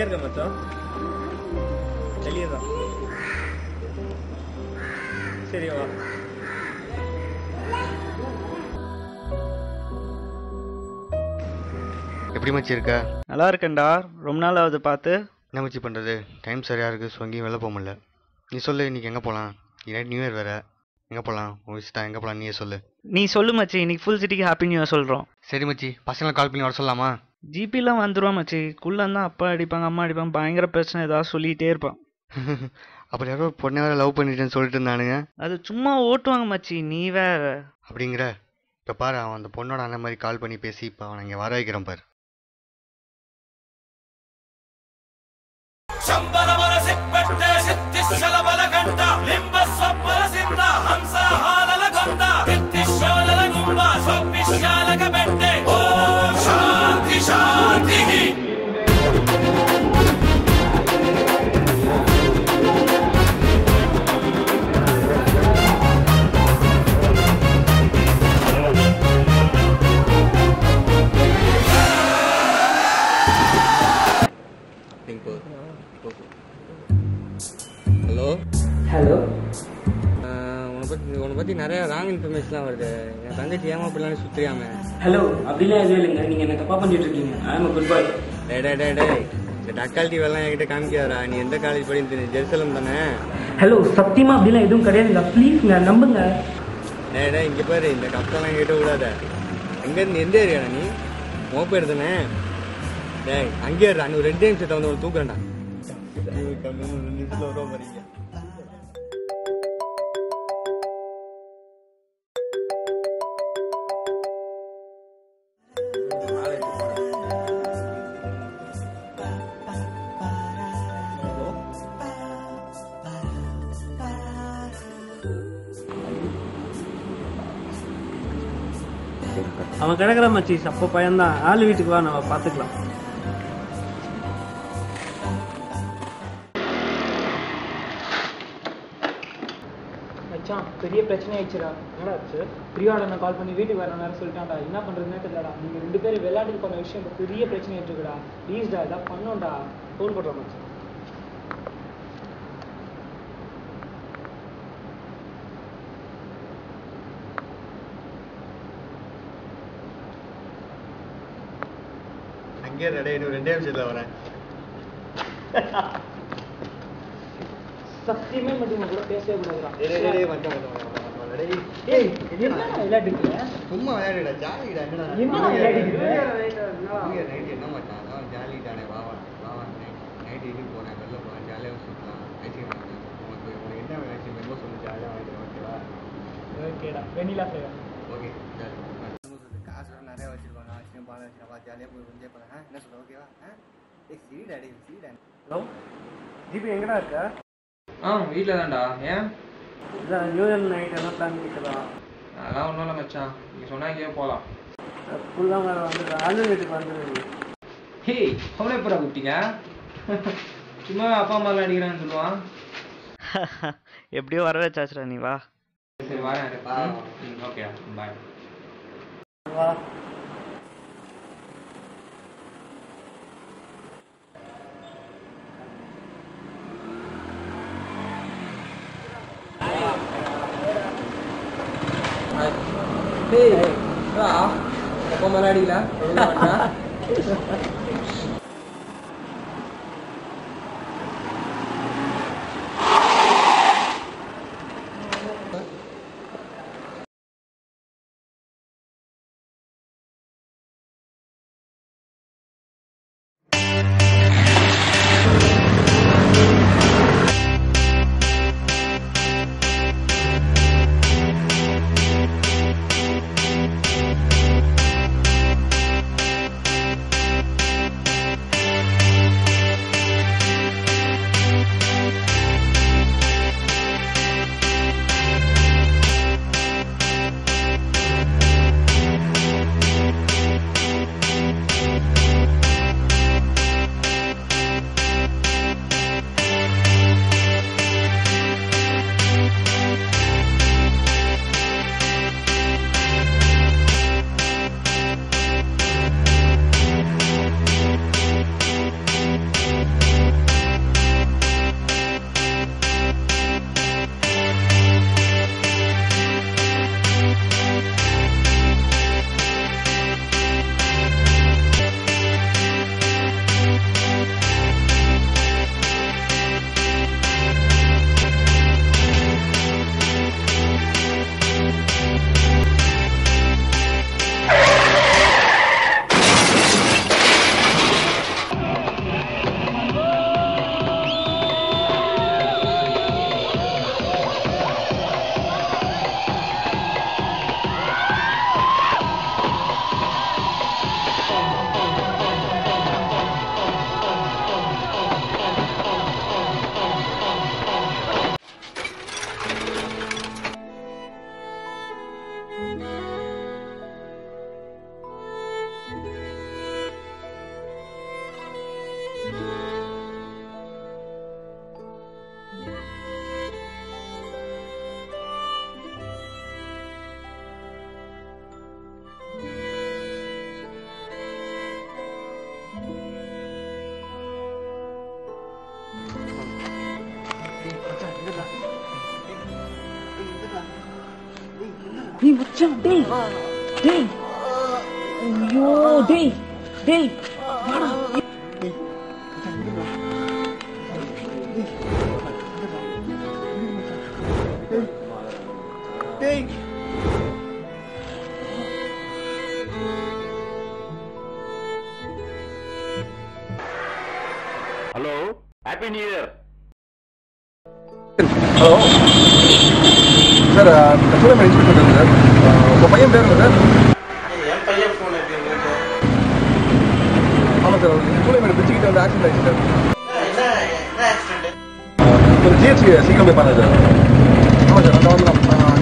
இருக்க மச்சான்? வெளியே தான். சரி வா. எப்படி மச்சி இருக்க? நல்லா இருக்கேன்டா, ரொம்ப நாள் ஆகுது பார்த்து. என்ன மச்சி பண்ணுறது, டைம் சரியாக இருக்குது, ஸோ எங்கேயும் வெளில போக முடியல. நீ சொல்லு, இன்றைக்கி எங்கே போகலாம்? நைட் நியூ இயர் வேறு, எங்கே போகலாம்? உன் விஷயம் எங்கே போகலாம் நீயே சொல்லு. நீ சொல்லு மச்சி, இன்னைக்கு ஃபுல் சிட்டிக்கு ஹாப்பி நியூ இயர் சொல்கிறோம். சரி மச்சி, பசங்களை கால் பண்ணி வர சொல்லலாமா? ஜிபிலாம் வந்துடுவான் மச்சி. குள்ளந்தான் அப்பா அடிப்பாங்க அம்மா அடிப்பாங்க, பயங்கர பிரச்சனை ஏதாவது சொல்லிகிட்டே இருப்பான். அப்புறம் யாரோ பொண்ணை வேறு லவ் பண்ணிட்டேன்னு சொல்லிட்டு இருந்தானுங்க. அது சும்மா ஓட்டுவாங்க மச்சி, நீ வேற. அப்படிங்கிற? இப்போ பாரு, அவன் அந்த பொண்ணோட அண்ணன் மாதிரி கால் பண்ணி பேசி இப்போ அவனை இங்கே வர வைக்கிறான் பாரு. ஹலோ ஹலோ, உன்னை பற்றி நிறைய ராங் இன்ஃபர்மேஷன்லாம் வருது. என் தங்கச்சி ஏமா பிள்ளைன்னு சுற்றியாம. ஹலோ, அப்படிலாம் எதுவும் இல்லைங்க. நீங்கள் என்ன தப்பாக பண்ணிட்டு இருக்கீங்க. ஐ எம் குட் பாய். டே இந்த டக்காலிட்டி வேலாம் என்கிட்ட காமிக்காதா. நீ எந்த காலேஜ் படின்னு ஜெருசலம் தானே? ஹலோ, சத்தியமாக அப்படிலாம் எதுவும் கிடையாதுங்க. ப்ளீஸ்ங்க நம்புங்க. டே இங்கே பாரு, இந்த கப்பெல்லாம் என்கிட்ட விடாத. எங்கேருந்து எந்த ஏரியாடா நீ? மோப்பேர் தானே? டே அங்கேயே இருடா, நீ ஒரு 2 நிமிஷத்தை வந்து ஒரு தூக்குறேன்டா. 2 நிமிஷத்தில் வருவா பாருங்க. அவன் கிடக்குற மச்சி, அப்போ பையன்தான். ஆள் வீட்டுக்கு வா, நம்ம பார்த்துக்கலாம். மச்சான், பெரிய பிரச்சனை ஆயிடுச்சுடா. என்னடா ஆச்சு? பிரியாவோட நான் கால் பண்ணி வீட்டுக்கு வர நேரம் சொல்லிட்டான்டா. என்ன பண்ணுறதுன்னே தெரியலடா. நீங்கள் 2 பேரும் விளையாட்டுக்கு போன விஷயம் இப்போ பெரிய பிரச்சனை ஆயிட்டுருக்குடா. ப்ளீஸ்டா, இதான் பண்ணோம்டா. ஃபோன் பண்ணுறோம் மச்சான். அங்கே ரெடே, இன்னும் 2 நிமிஷத்தில் வரேன். சத்தியமே மட்டும் கூட பேசவே கூடாதுடா. சும்மா விளையாடுடா, ஜாலிடா. என்ன விளையாடிக்கிற? நைட்டு என்ன மாட்டான், அதான் ஜாலிடானே. வாவா நைட்டு இது போனேன், வெளில போனேன், ஜாலியாக சுற்றலாம், ஐஸ்கிரீம் வாங்கினேன். உனக்கு என்ன ஐஸ்கிரீம் வேணுமோ சொல்லி ஜாலியாக வாங்கிடுவேன். ஓகேவா? ஓகேடா, வெண்ணிலா ஃப்ளேவர். ஓகே, காசு நிறையா வச்சுருப்பாங்க, ஐஸ்கிரீம் பால் வச்சுருப்பா, ஜாலியாக போய் என்ஜாய் பண்ணேன். என்ன சொல்ல? ஓகேவா? சீடா சீடா. ஹலோ ஜிபி, எங்கடா இருக்க? வீட்டில் தான்டா. ஏன்? இதான் நியூ இயர் நைட் என்ன பிளான் கேட்குறா? அதெல்லாம் ஒன்றும் இல்லை மச்சான், நீங்கள் சொன்னால் எங்கேயோ போகலாம். ஃபுல்லாக வந்து அண்ணன் வீட்டுக்கு வந்துடுங்க. ஹே, அவனே எப்படா கூப்பிட்டீங்க? சும்மா அப்பா அம்மாலாம் அடிக்கிறான்னு சொல்லுவான். எப்படியோ வர வச்சாச்சுடா, நீ வா. சரி வரேன். Okay bye. வா. அப்பா அம்மாலாம் அடிக்கல. டேய் மச்சான் டேய் டேய் ஐயோ டேய் டேய் வாடா டேய் hello happy new year. Hello sir, customer inspector sir. உங்கள் பையன் பேர் என்ன சார்? என் பையன் ஃபோன் இருக்கு உங்களுக்கு. ஆமாம் சார், சூளைமேடு பிரிட்ஜுக்கிட்ட வந்து ஆக்சிடென்ட் ஆயிடுச்சு சார். என்ன ஆக்சிடென்ட்? ஒரு ஜிஹெச் சீக்கிரம் போய் பாருங்க சார். ஆமாம் சார், அந்த வந்து